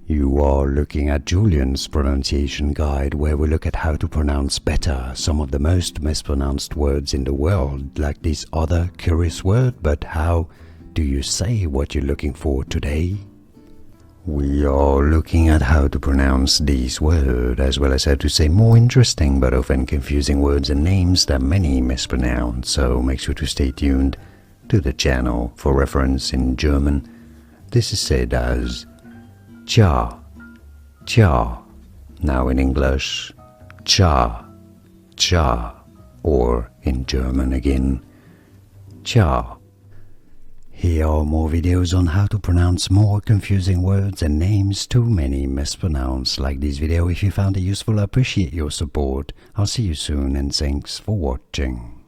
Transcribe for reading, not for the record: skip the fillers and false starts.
You are looking at Julian's pronunciation guide, where we look at how to pronounce better some of the most mispronounced words in the world, like this other curious word. But how do you say what you're looking for today? We are looking at how to pronounce this word, as well as how to say more interesting but often confusing words and names that many mispronounce, so make sure to stay tuned to the channel. For reference, in German, this is said as Tja, Tja. Now in English, Tja, Tja, or in German again, Tja. Here are more videos on how to pronounce more confusing words and names too many mispronounced. Like this video if you found it useful. I appreciate your support. I'll see you soon and thanks for watching.